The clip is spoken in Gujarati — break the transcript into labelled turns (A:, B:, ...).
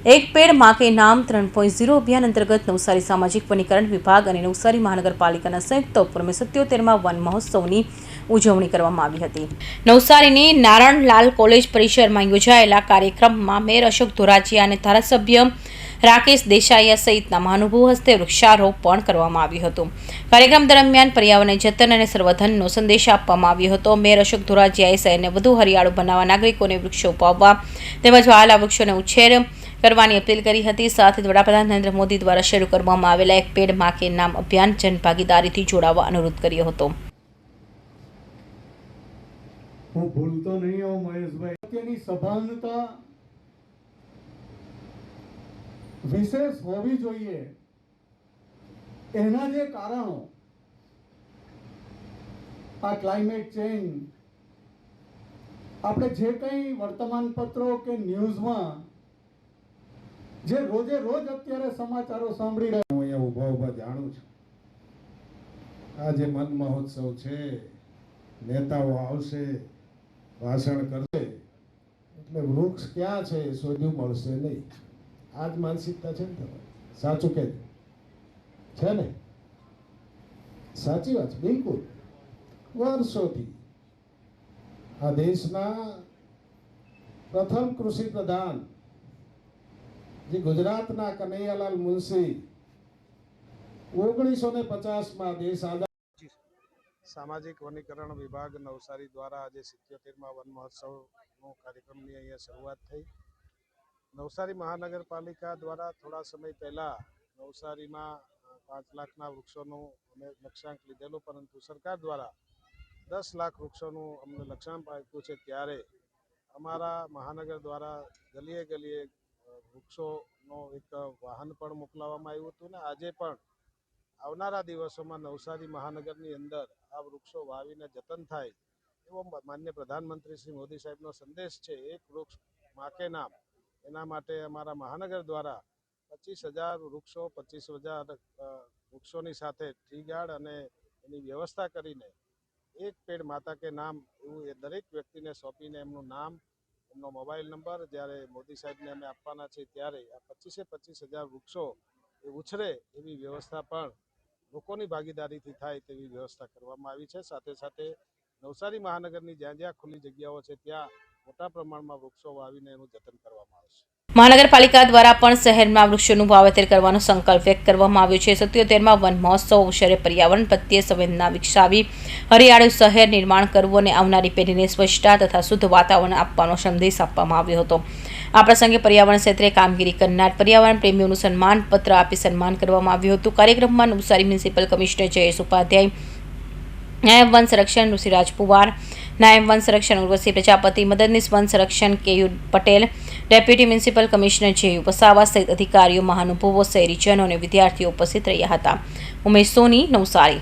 A: एक पेड़ मां के नाम 3.0 અભિયાન અંતર્ગત નવસારી સામાજિક વનીકરણ વિભાગ અને નવસારી મહાનગરપાલિકાના સંયુક્ત ઉપક્રમે 77મા વન મહોત્સવની ઉજવણી કરવામાં આવી હતી। નવસારીની નારણલાલ કોલેજ પરિસરમાં યોજાયેલા કાર્યક્રમમાં મેયર અશોક ધોરાજીયા અને ધારાસભ્ય રાકેશ દેસાઈયા સહિતના મહાનુભાવો હસ્તે વૃક્ષારોપણ કરવામાં આવ્યું હતું। કાર્યક્રમ દરમિયાન પર્યાવરણ જતન અને સંવર્ધનનો સંદેશ આપવામાં આવ્યો હતો। મેયર અશોક ધોરાજીયાએ શહેરને વધુ હરિયાળું બનાવવા નાગરિકોને વૃક્ષો વાવવા તેમજ વહાલા વૃક્ષોને ઉછેર કરવાની अपील કરી હતી। સાથે જ વડાપ્રધાન નરેન્દ્ર મોદી દ્વારા શરૂ કરવામાં આવેલા એક પેડ માં કે નામ અભિયાન જનભાગીદારીથી જોડાવા અનુરોધ કર્યો હતો।
B: હું ભૂલતો નહીં હું મહેશભાઈ તેની સભાનતા વિશેષ હોવી જોઈએ। એના જે કારણો આ ક્લાઇમેટ ચેન્જ આપણે જે કંઈ વર્તમાન પત્રો કે ન્યૂઝમાં જે રોજે રોજ અત્યારે સમાચારો સાંભળી રહ્યા હું અહીંયા ઊભા જાણું છું। આ જે મન મહોત્સવ છે નેતાઓ આવશે ભાષણ કરશે એટલે વૃક્ષ ક્યાં છે શોધ્યું મળશે નહીં। આ જ માનસિકતા છે ને તમારી સાચું કે છે ને સાચી વાત છે બિલકુલ। વર્ષોથી આ દેશના પ્રથમ કૃષિ પ્રધાન જે ગુજરાતના કનૈયાલાલ મુનશી 1950માં દેશ આઝાદ
C: સામાજિક વનીકરણ વિભાગ નવસારી દ્વારા આજે 77મા વન મહોત્સવનો કાર્યક્રમની અહીંયા શરૂઆત થઈ। નવસારી મહાનગરપાલિકા દ્વારા થોડા સમય પહેલાં નવસારીમાં 5 લાખના વૃક્ષોનું અમે લક્ષ્યાંક લીધેલું, પરંતુ સરકાર દ્વારા 10 લાખ વૃક્ષોનું અમને લક્ષ્યાંક આપ્યું છે। ત્યારે અમારા મહાનગર દ્વારા ગલીએ ગલીએ વૃક્ષોનો એક વાહન પણ મોકલાવવામાં આવ્યું હતું ને આજે પણ આવનારા દિવસોમાં નવસારી મહાનગરની અંદર આ વૃક્ષો વાવીને જતન થાય એવો માન્ય પ્રધાનમંત્રી શ્રી મોદી સાહેબનો સંદેશ છે। એક વૃક્ષ માં કે નામ એના માટે અમારા મહાનગર દ્વારા 25,000 વૃક્ષો 25,000 વૃક્ષોની સાથે ટ્રી ગાર્ડ અને એની વ્યવસ્થા કરીને એક પેડ માતા કે નામ એવું એ દરેક વ્યક્તિને સોંપીને એમનું નામ એમનો મોબાઈલ નંબર જ્યારે મોદી સાહેબને અમે આપવાના છે ત્યારે આ 25,000 વૃક્ષો એ ઉછરે એવી વ્યવસ્થા પણ લોકોની ભાગીદારીથી થાય તેવી વ્યવસ્થા કરવામાં આવી છે। સાથે સાથે નવસારી મહાનગરની જ્યાં જ્યાં ખુલ્લી જગ્યાઓ છે ત્યાં મોટા પ્રમાણમાં વૃક્ષો વાવીને એનું જતન કરવામાં આવશે।
A: મહાનગરપાલિકા દ્વારા પણ શહેરમાં વૃક્ષોનું વાવેતર કરવાનો સંકલ્પ વ્યક્ત કરવામાં આવ્યો છે। 77મા વન મહોત્સવ અવસરે પર્યાવરણ પ્રત્યે સંવેદના વિકસાવી હરિયાળું શહેર નિર્માણ કરવું અને આવનારી પેઢીને સ્વચ્છતા તથા શુદ્ધ વાતાવરણ આપવાનો સંદેશ આપવામાં આવ્યો હતો। આ પ્રસંગે પર્યાવરણ ક્ષેત્રે કામગીરી કરનાર પર્યાવરણ પ્રેમીઓનું સન્માન પત્ર આપી સન્માન કરવામાં આવ્યું હતું। કાર્યક્રમમાં નવસારી મ્યુનિસિપલ કમિશનર જયેશ ઉપાધ્યાય, નાયબ વન સંરક્ષણ ઋષિરાજ પુવાર, નાયબ વન સંરક્ષણ ઉર્વશી પ્રજાપતિ, મદદનીશ વન સંરક્ષણ K U Patel, deputy municipal commissioner J U Vasava સહિત અધિકારીઓ, મહાનુભાવો, શહેરીજનો અને વિદ્યાર્થીઓ ઉપસ્થિત રહ્યા હતા। ઉમેશ સોની, નવસારી।